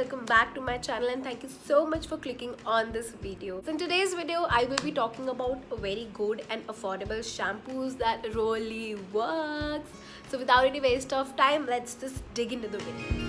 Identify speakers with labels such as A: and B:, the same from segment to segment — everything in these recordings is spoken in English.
A: welcome back to my channel and thank you so much for clicking on this video. So in today's video I will be talking about a very good and affordable shampoos that really works. So without any waste of time, let's just dig into the video.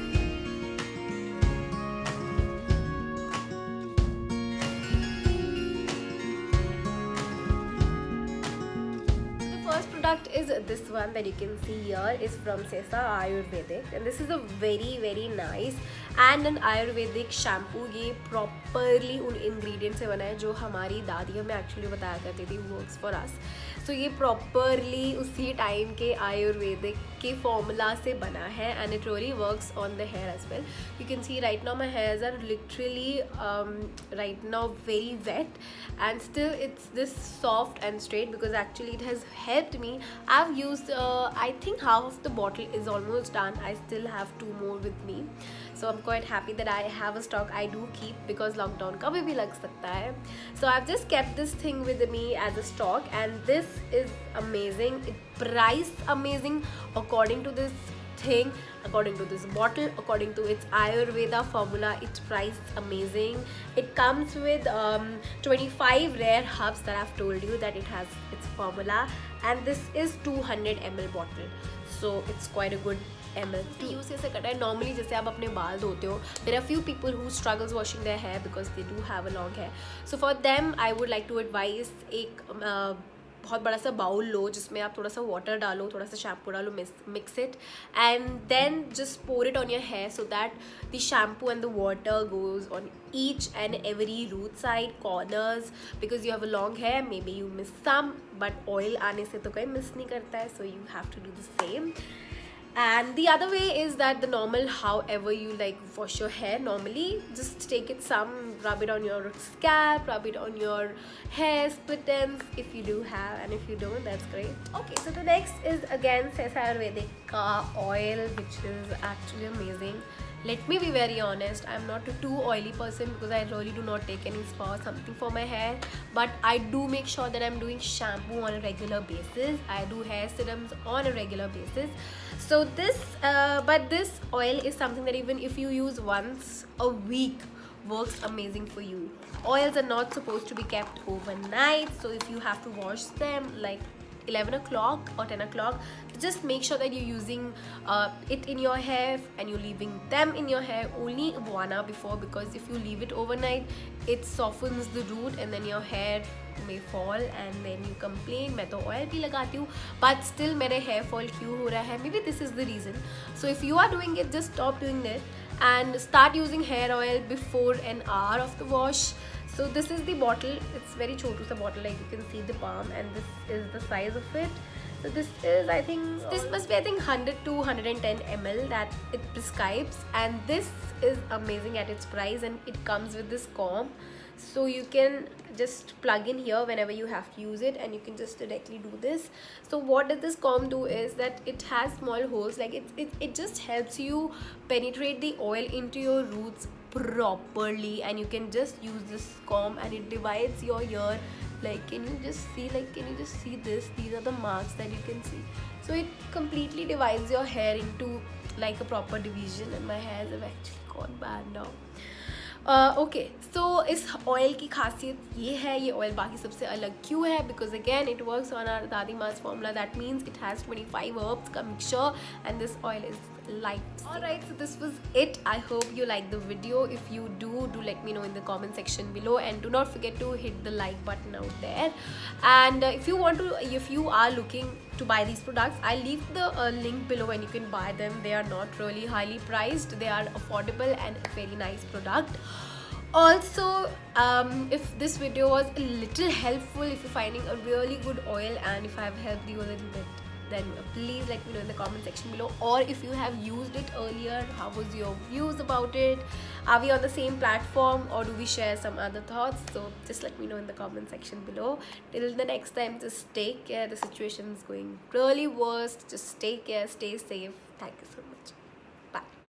A: First product is this one that you can see here is from Sesa Ayurvedic, and this is a very nice and an Ayurvedic shampoo. ये properly उन ingredients से बना है जो हमारी दादी हमें actually बताया करती थी works for us. So ये properly उसी time के Ayurvedic के formula से बना है and it really works on the hair as well. You can see right now my hairs are literally right now very wet and still it's this soft and straight because actually it has helped me. I've used I think half of the bottle is almost done. I still have 2 more with me, so I'm quite happy that I have a stock. I do keep because lockdown कभी भी लग सकता है. So I've just kept this thing with me as a stock and this is amazing. It priced amazing according to this thing, according to this bottle, according to its Ayurveda formula. It's priced amazing. It comes with 25 rare herbs that I've told you that it has its formula, and this is 200 ml bottle, so it's quite a good ml. Use कैसे करना है? Normally जैसे आप अपने बाल धोते हो, there are few people who struggles washing their hair because they do have a long hair. So for them I would like to advise एक बहुत बड़ा सा बाउल लो जिसमें आप थोड़ा सा वाटर डालो, थोड़ा सा शैम्पू डालो, mix it and then just pour it on your hair so that the shampoo and the water goes on each and every root side, corners, because you have a long hair, maybe you miss some, but oil आने से तो कोई miss नहीं करता है, so you have to do the same. And the other way is that the normal, however you like wash your hair normally, just take it some, rub it on your scalp, rub it on your hair, split ends if you do have, and if you don't, that's great. Okay, so the next is again Sesa Ayurvedic oil, which is actually amazing. Let me be very honest, I'm not a too oily person because I really do not take any spa or something for my hair, but I do make sure that I'm doing shampoo on a regular basis. I do hair serums on a regular basis. So this but this oil is something that even if you use once a week works amazing for you. Oils are not supposed to be kept overnight, so if you have to wash them like 11 o'clock or 10 o'clock, just make sure that you're using it in your hair and you're leaving them in your hair only 1 hour before, because if you leave it overnight it softens the root and then your hair may fall and then you complain मैं तो oil भी लगाती हूँ but still मेरे hair fall क्यों हो रहा है? Maybe this is the reason. So if you are doing it, just stop doing it and start using hair oil before an hour of the wash. So this is the bottle. It's very chotu sa bottle, like you can see the palm, and this is the size of it. So this is, I think, this must be 100 to 110 ml that it prescribes, and this is amazing at its price, and it comes with this comb, so you can just plug in here whenever you have to use it and you can just directly do this. So what does this comb do is that it has small holes, like it just helps you penetrate the oil into your roots properly, and you can just use this comb and it divides your hair. Like can you just see this? These are the marks that you can see. So it completely divides your hair into like a proper division, and my hairs have actually gone bad now. Okay, so इस oil की खासियत ये है, ये oil बाकी सबसे अलग क्यों है? Because again it works on our dadi ma's formula. That means it has 25 herbs का mixture and this oil is light. Alright, so this was it. I hope you like the video. If you do let me know in the comment section below, and do not forget to hit the like button out there. And if you are looking to buy these products, I'll leave the link below and you can buy them. They are not really highly priced, they are affordable and a very nice product. Also, if this video was a little helpful, if you're finding a really good oil and if I have helped you a little bit, then please let me know in the comment section below. Or if you have used it earlier, how was your views about it? Are we on the same platform or do we share some other thoughts? So just let me know in the comment section below. Till the next time, just take care. The situation is going really worse. Just take care, stay safe. Thank you so much.